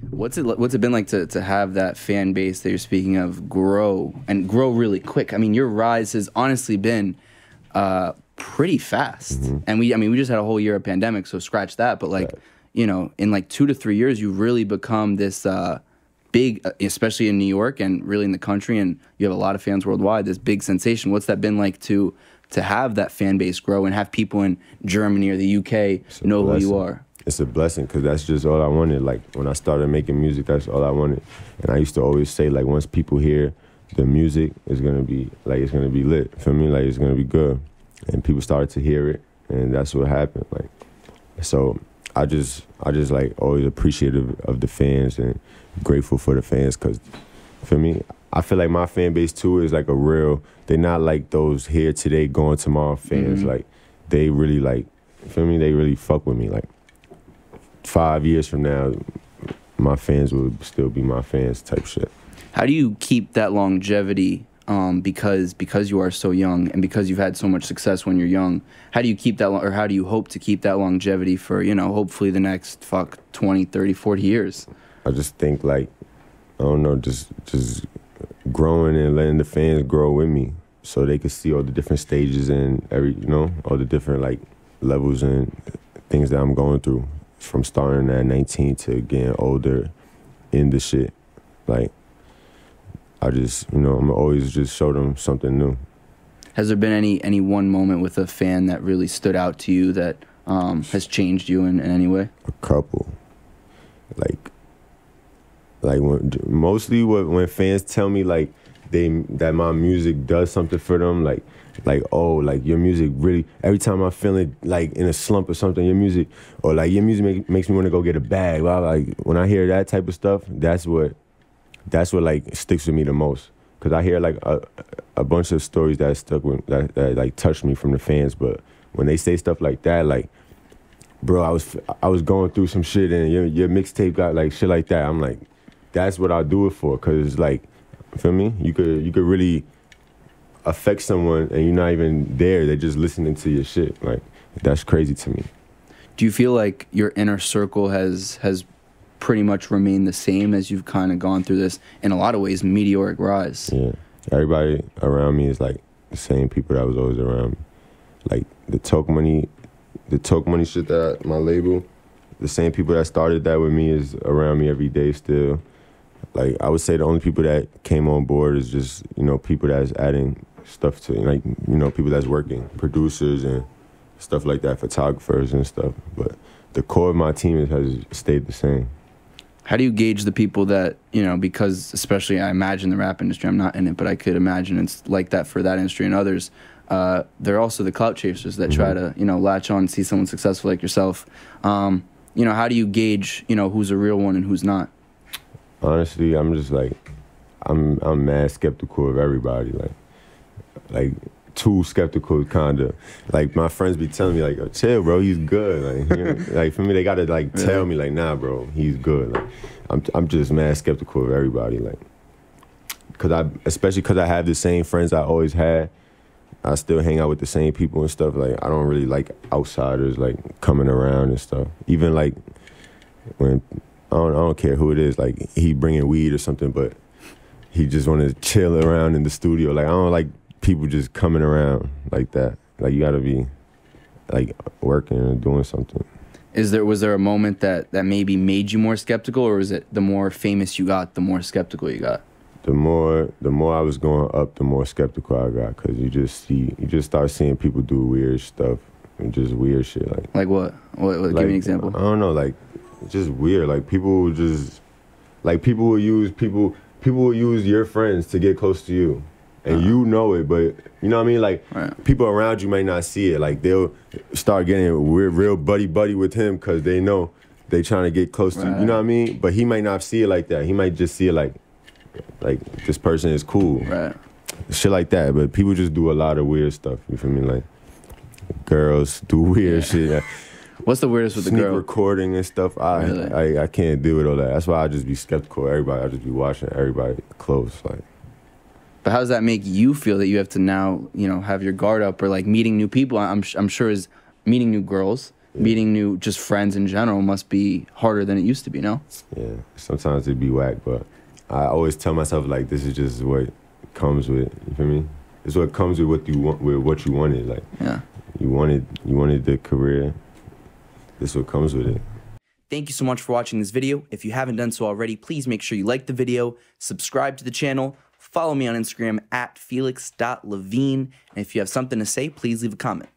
What's it been like to have that fan base that you're speaking of grow and grow really quick? I mean, your rise has honestly been pretty fast. And we just had a whole year of pandemic, so scratch that. But like, Right. you know, in like 2 to 3 years, you've really become this big, especially in New York and really in the country, and you have a lot of fans worldwide. This big sensation. What's that been like to have that fan base grow and have people in Germany or the UK know who you are? It's a blessing because that's just all I wanted. Like when I started making music, that's all I wanted. And I used to always say, like, once people hear the music, it's gonna be like it's gonna be lit. For me, like it's gonna be good. And people started to hear it, and that's what happened. Like, so I just like always appreciative of the fans and grateful for the fans because for me, I feel like my fan base too is like a real. They're not like those here today, gone tomorrow fans. Like they really like, feel me? They really fuck with me. Like 5 years from now, my fans will still be my fans type shit. How do you keep that longevity? Because you are so young and because you've had so much success when you're young, how do you keep that, or how do you hope to keep that longevity for, you know, hopefully the next 20, 30, 40 years? I just think like, I don't know, just growing and letting the fans grow with me so they could see all the different stages and all the different like levels and things that I'm going through from starting at 19 to getting older in the shit. Like, I just, I'm always just show them something new. Has there been any one moment with a fan that really stood out to you that has changed you in any way? A couple. Like when fans tell me like that my music does something for them, like oh, like your music really, every time I'm feeling like in a slump or something, your music makes me want to go get a bag. Well, like when I hear that type of stuff, that's what like sticks with me the most. Cause I hear like a bunch of stories that stuck with that like touched me from the fans, but when they say stuff like that, like, bro, I was going through some shit and your mixtape got like shit like that. I'm like, that's what I'll do it for. Cause like, feel me? You could really affect someone and you're not even there. They're just listening to your shit. Like, that's crazy to me. Do you feel like your inner circle has pretty much remained the same as you've kind of gone through this, in a lot of ways, meteoric rise? Yeah. Everybody around me is like the same people that was always around me. Like the Talk Money shit that my label, the same people that started that with me is around me every day still. Like I would say the only people that came on board is just, people that's adding stuff to, like, people that's working, producers and stuff like that, photographers and stuff. But the core of my team has stayed the same. How do you gauge the people that, because especially I imagine the rap industry, I'm not in it, but I could imagine it's like that for that industry and others. They're also the clout chasers that try to, latch on and see someone successful like yourself. How do you gauge, who's a real one and who's not? Honestly, I'm just like, I'm mad skeptical of everybody. Like too skeptical, kinda. Like my friends be telling me like, oh, chill, bro, he's good. Like, like for me, they gotta like tell me like, nah, bro, he's good. Like, I'm just mad skeptical of everybody. Like, especially cause I have the same friends I always had. I still hang out with the same people and stuff. Like, I don't really like outsiders like coming around and stuff. Even like when I don't care who it is. Like he bringing weed or something, but he just want to chill around in the studio. Like I don't like people just coming around like that. Like you gotta be like working and doing something. Was there a moment that maybe made you more skeptical, or was it the more famous you got, the more skeptical you got? The more I was going up, the more skeptical I got, because you just start seeing people do weird stuff and just weird shit. Like what? Give me an example. I don't know, like just weird. Like people will use your friends to get close to you. And you know it, but you know what I mean? Like, people around you might not see it. Like, they'll start getting real buddy with him because they know they trying to get close to you. You know what I mean? But he might not see it like that. He might just see it like this person is cool. Right. Shit like that. But people just do a lot of weird stuff. You feel me? Like, girls do weird shit. What's the weirdest with the girl? Recording and stuff. I can't deal with all that. That's why I just be skeptical of everybody. I just be watching everybody close. Like. But how does that make you feel that you have to now, have your guard up, or like meeting new people? I'm sure is meeting new girls meeting new just friends in general must be harder than it used to be, no? Yeah, sometimes it'd be whack, but I always tell myself, like, this is just what comes with, you feel me? It's what comes with what you want, with what you wanted. Like, yeah, you wanted the career. This is what comes with it. Thank you so much for watching this video. If you haven't done so already, please make sure you like the video, subscribe to the channel, follow me on Instagram at felix.levine, and if you have something to say, please leave a comment.